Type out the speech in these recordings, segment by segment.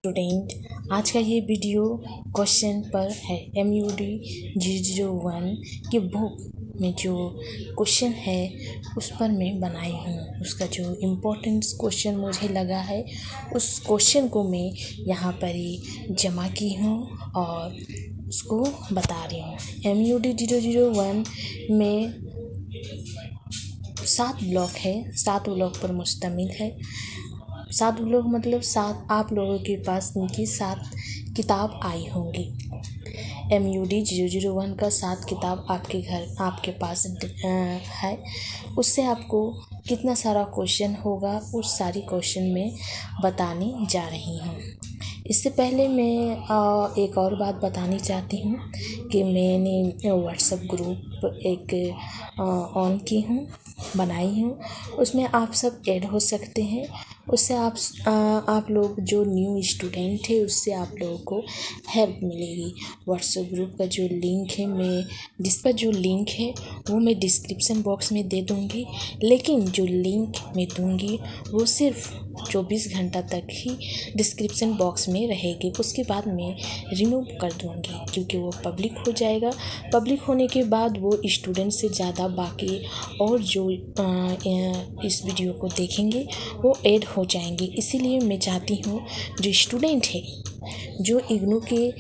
Student, आज का ये वीडियो क्वेश्चन पर है। MUD 001 की बुक में जो क्वेश्चन है उस पर मैं बनाई हूँ। उसका जो इम्पोर्टेंट क्वेश्चन मुझे लगा है उस क्वेश्चन को मैं यहाँ पर ही जमा की हूँ और उसको बता रही हूँ। MUD 001 में 7 ब्लॉक है, 7 ब्लॉक पर मुश्तमिल है। 7 ब्लॉक मतलब 7 आप लोगों के पास इनकी 7 किताब आई होंगी। MUD 001 का 7 किताब आपके घर आपके पास है। उससे आपको कितना सारा क्वेश्चन होगा उस सारी क्वेश्चन में बताने जा रही हूँ। इससे पहले मैं एक और बात बतानी चाहती हूँ कि मैंने व्हाट्सएप ग्रुप एक ऑन की हूँ, बनाई हूँ। उसमें आप सब ऐड हो सकते हैं। उससे आप लोग जो न्यू स्टूडेंट है उससे आप लोगों को हेल्प मिलेगी। व्हाट्सएप ग्रुप का जो लिंक है जिसका जो लिंक है वो मैं डिस्क्रिप्शन बॉक्स में दे दूँगी, लेकिन जो लिंक मैं दूँगी वो सिर्फ 24 घंटा तक ही डिस्क्रिप्शन बॉक्स में रहेगी। उसके बाद मैं रिमूव कर दूँगी क्योंकि वो पब्लिक हो जाएगा। पब्लिक होने के बाद वो स्टूडेंट से ज़्यादा बाकी और जो इस वीडियो को देखेंगे वो ऐड हो जाएंगे। इसीलिए मैं चाहती हूँ जो स्टूडेंट है, जो इग्नू के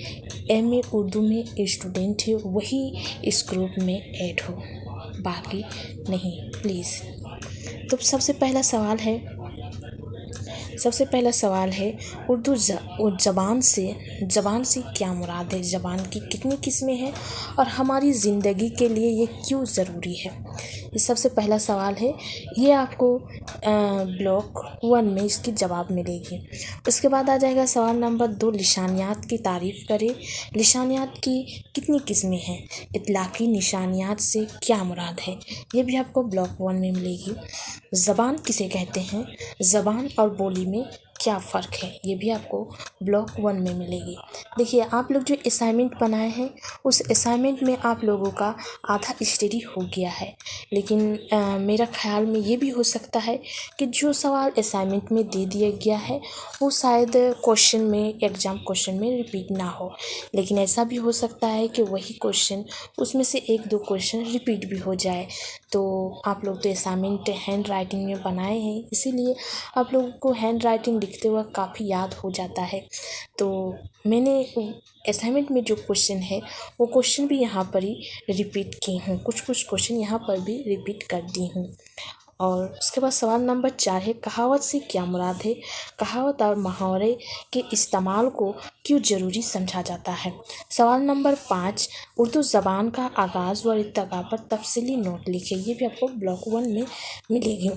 MA उर्दू में स्टूडेंट है, वही इस ग्रुप में ऐड हो, बाकी नहीं, प्लीज़। तो सबसे पहला सवाल है उर्दू ज़बान से क्या मुराद है, ज़बान की कितनी किस्में हैं और हमारी ज़िंदगी के लिए ये क्यों ज़रूरी है। ये सबसे पहला सवाल है। ये आपको ब्लॉक 1 में इसकी जवाब मिलेगी। उसके बाद आ जाएगा सवाल नंबर 2, निशानियात की तारीफ़ करें। निशानियात की कितनी किस्में हैं, इतलाक़ी निशानियात से क्या मुराद है, ये भी आपको ब्लॉक 1 में मिलेगी। ज़बान किसे कहते हैं, ज़बान और बोली में क्या फ़र्क है, ये भी आपको ब्लॉक 1 में मिलेगी। देखिए, आप लोग जो असाइनमेंट बनाए हैं उस असाइनमेंट में आप लोगों का आधा स्टडी हो गया है, लेकिन मेरा ख़्याल में ये भी हो सकता है कि जो सवाल असाइनमेंट में दे दिया गया है वो शायद एग्ज़ाम क्वेश्चन में रिपीट ना हो, लेकिन ऐसा भी हो सकता है कि वही क्वेश्चन उसमें से 1-2 क्वेश्चन रिपीट भी हो जाए। तो आप लोग तो असाइनमेंट हैंड राइटिंग में बनाए हैं, इसीलिए आप लोगों को हैंड राइटिंग लिखते वक्त काफ़ी याद हो जाता है। तो मैंने असाइनमेंट में जो क्वेश्चन है वो क्वेश्चन भी यहाँ पर ही रिपीट की हूँ, कुछ क्वेश्चन यहाँ पर भी रिपीट कर दी हूँ। और उसके बाद सवाल नंबर 4 है, कहावत से क्या मुराद है, कहावत और मुहावरे के इस्तेमाल को क्यों ज़रूरी समझा जाता है। सवाल नंबर 5, उर्दू ज़बान का आगाज़ व इर्तिक़ा पर तफसीली नोट लिखे, ये भी आपको ब्लॉक 1 में मिलेगी।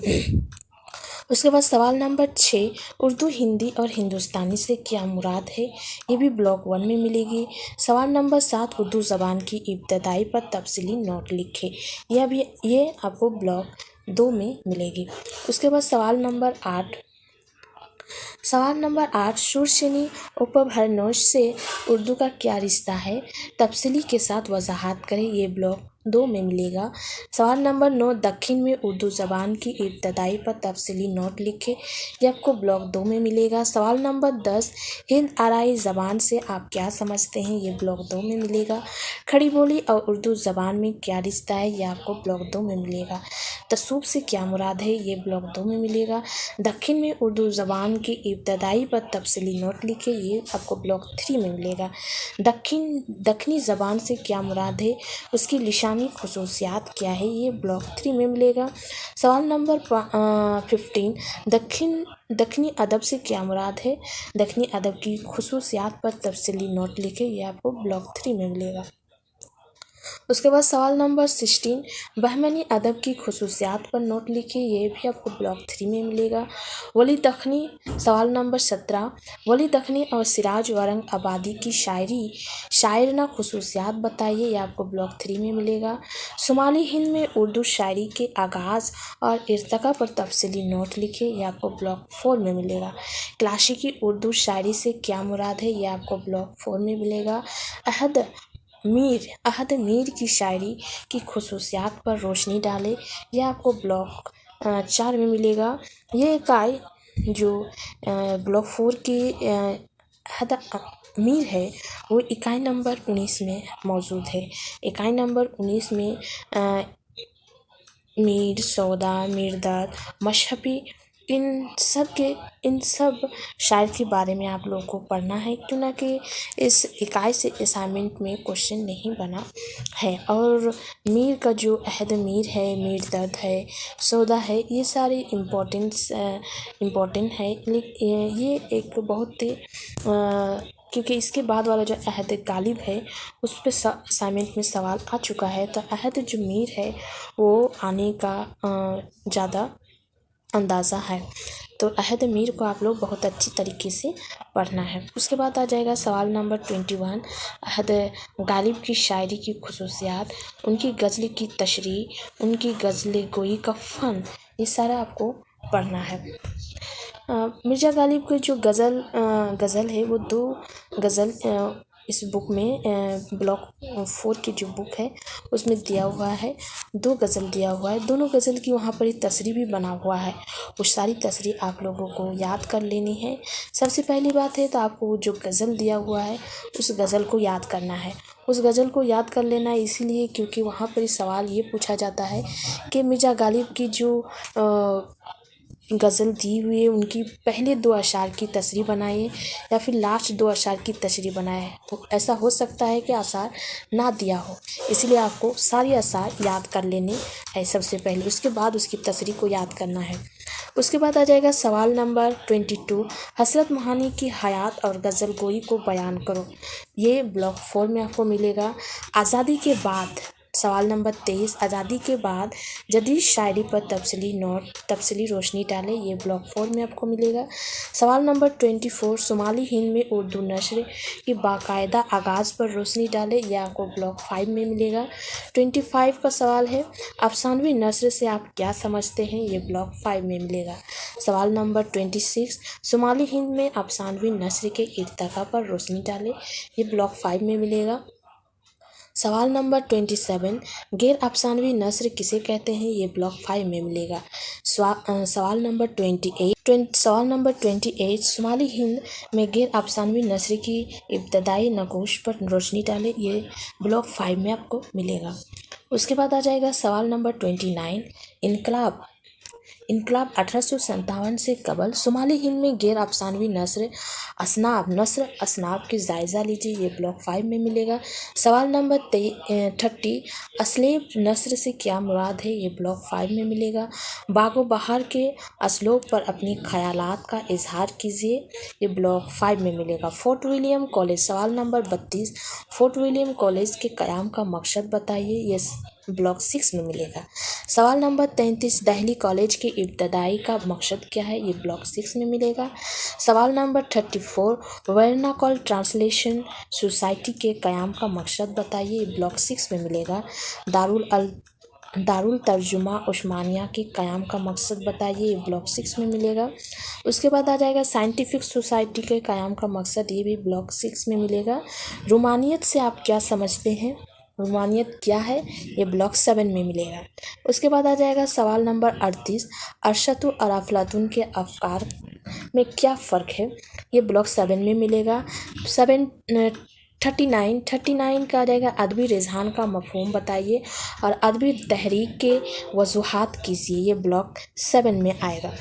उसके बाद सवाल नंबर 6, उर्दू हिंदी और हिंदुस्तानी से क्या मुराद है, ये भी ब्लॉक 1 में मिलेगी। सवाल नंबर 7, उर्दू ज़बान की इब्तदाई पर तफसीली नोट लिखे, ये आपको ब्लॉक 2 में मिलेगी। उसके बाद सवाल नंबर 8, शूरशनी उपभरनोश से उर्दू का क्या रिश्ता है, तफसीली के साथ वजाहत करें, ये ब्लॉक 2 में मिलेगा। सवाल नंबर 9, दक्षिण में उर्दू ज़बान की इब्तदाई पर तफसीली नोट लिखे, ये आपको ब्लॉक 2 में मिलेगा। सवाल नंबर 10, हिंद आराई ज़बान से आप क्या समझते हैं, ये ब्लॉक 2 में मिलेगा। खड़ी बोली और उर्दू ज़बान में क्या रिश्ता है, ये आपको ब्लॉक 2 में मिलेगा। तसूब से क्या मुराद है, ये ब्लॉक 2 में मिलेगा। दक्षिण में उर्दू ज़बान की इब्तदाई पर तफसीली नोट लिखे, ये आपको ब्लॉक 3 में मिलेगा। दक्षिणी ज़बान से क्या मुराद है, उसकी लिसानी खुसूसियात क्या है, ये ब्लॉक 3 में मिलेगा। सवाल नंबर 15, दक्षिणी अदब से क्या मुराद है, दक्षिणी अदब की खुसूसियात पर तफसीली नोट लिखे, ये आपको ब्लॉक 3 में मिलेगा। उसके बाद सवाल नंबर 16, बहमनी अदब की खुसूसियात पर नोट लिखिए, ये भी आपको ब्लॉक 3 में मिलेगा। वली दखनी, सवाल नंबर 17, वली दखनी और सिराज वरंग आबादी की शायरना खुसूसियात बताइए, ये आपको ब्लॉक 3 में मिलेगा। शुमाली हिंद में उर्दू शायरी के आगाज़ और इर्तिक़ा पर तफसीली नोट लिखे, ये आपको ब्लॉक 4 में मिलेगा। क्लासिकी उर्दू शायरी से क्या मुराद है, ये आपको ब्लॉक 4 में मिलेगा। अहद मीर की शायरी की खुसूसियात पर रोशनी डाले, यह आपको ब्लॉक 4 में मिलेगा। ये इकाई जो ब्लॉक 4 की अहद मीर है वो इकाई नंबर 19 में मौजूद है। इकाई नंबर 19 में मीर, सौदा, मिर्दत, मशहबी, इन सब शायर के बारे में आप लोगों को पढ़ना है, क्यों ना कि इस इकाई से असाइनमेंट में क्वेश्चन नहीं बना है। और मीर का जो अहद मीर है, मिर्दत है, सौदा है, ये सारे इम्पोर्टेंट है। ये एक बहुत ही क्योंकि इसके बाद वाला जो अहद गालिब है उस पर असाइनमेंट में सवाल आ चुका है, तो अहद जो मीर है वो आने का ज़्यादा अंदाज़ा है। तो अहद मीर को आप लोग बहुत अच्छी तरीके से पढ़ना है। उसके बाद आ जाएगा सवाल नंबर 21, अहद गालिब की शायरी की खुसूसियात, उनकी गज़ल की तशरीह, उनकी गज़ल गोई का फ़न, ये सारा आपको पढ़ना है। मिर्ज़ा गालिब की जो गज़ल है वो 2 गज़ल इस बुक में ब्लॉक 4 की जो बुक है उसमें दिया हुआ है। 2 गज़ल दिया हुआ है, दोनों गज़ल की वहाँ पर एक तशरीह भी बना हुआ है। वो सारी तशरीह आप लोगों को याद कर लेनी है। सबसे पहली बात है तो आपको जो गज़ल दिया हुआ है उस गज़ल को याद करना है। उस गज़ल को याद कर लेना है इसीलिए क्योंकि वहाँ पर सवाल ये पूछा जाता है कि मिर्ज़ा गालिब की जो गज़ल दी हुई है उनकी पहले 2 अशार की तशरीह बनाइए या फिर लास्ट 2 अशार की तशरीह बनाए। ऐसा हो सकता है कि अशार ना दिया हो, इसलिए आपको सारी अशार याद कर लेने है सबसे पहले, उसके बाद उसकी तशरीह को याद करना है। उसके बाद आ जाएगा सवाल नंबर 22, हसरत मोहानी की हयात और गज़ल गोई को बयान करो। ये ब्लॉक 4 में आपको मिलेगा। आज़ादी के बाद सवाल नंबर 23, आज़ादी के बाद जदीद शायरी पर तफसीली रोशनी डालें, ये ब्लॉक 4 में आपको मिलेगा। सवाल नंबर 24, शुमाली हिंद में उर्दू नस्र की बाकायदा आगाज़ पर रोशनी डालें, यह आपको ब्लॉक 5 में मिलेगा। 25 का सवाल है, अफसानवी नस्र से आप क्या समझते हैं, ये ब्लॉक 5 में मिलेगा। सवाल नंबर 26, शुमाली हिंद में अफसानवी नस्र के इर्तिका पर रोशनी डालें, ये ब्लॉक 5 में मिलेगा। सवाल नंबर 27, गैर अफसानवी नस्र किसे कहते हैं, ये ब्लॉक 5 में मिलेगा। सवाल नंबर 28, शुमाली हिंद में गैर अफसानवी नस्र की इब्तदाई नगोश पर रोशनी डालें, ये ब्लॉक 5 में आपको मिलेगा। उसके बाद आ जाएगा सवाल नंबर 29, इनकलाब 1857 से कबल शुमाली हिंद में गैर अफसानवी नस्र असनाब की जायज़ा लीजिए, ये ब्लॉक 5 में मिलेगा। सवाल नंबर 30, असलेब नस्र से क्या मुराद है, ये ब्लॉक 5 में मिलेगा। बागो बहार के असलोब पर अपनी ख़यालात का इजहार कीजिए, ये ब्लॉक 5 में मिलेगा। फोर्ट विलियम कॉलेज सवाल नंबर 32, फोर्ट विलियम कॉलेज के क़याम का मकसद बताइए, ये ब्लॉक 6 में मिलेगा। सवाल नंबर 33, दिल्ली कॉलेज के इब्तदाई का मकसद क्या है, ये ब्लॉक 6 में मिलेगा। सवाल नंबर 34, वर्नाकल ट्रांसलेशन सोसाइटी के क़याम का मकसद बताइए, ये ब्लॉक 6 में मिलेगा। दारुल तर्जुमा उस्मानिया के क़याम का मकसद बताइए, ये ब्लॉक 6 में मिलेगा। उसके बाद आ जाएगा साइंटिफिक सोसाइटी के क़याम का मकसद, ये भी ब्लॉक 6 में मिलेगा। रूमानियत से आप क्या समझते हैं, रूमानियत क्या है, ये ब्लॉक 7 में मिलेगा। उसके बाद आ जाएगा सवाल नंबर 38, अरशतु और अफलातून के अफकार में क्या फ़र्क है, ये ब्लॉक 7 में मिलेगा। 39 का आ जाएगा अदबी रिजहान का मफ़हूम बताइए और अदबी तहरीक के वजूहात कीजिए, ये ब्लॉक 7 में आएगा।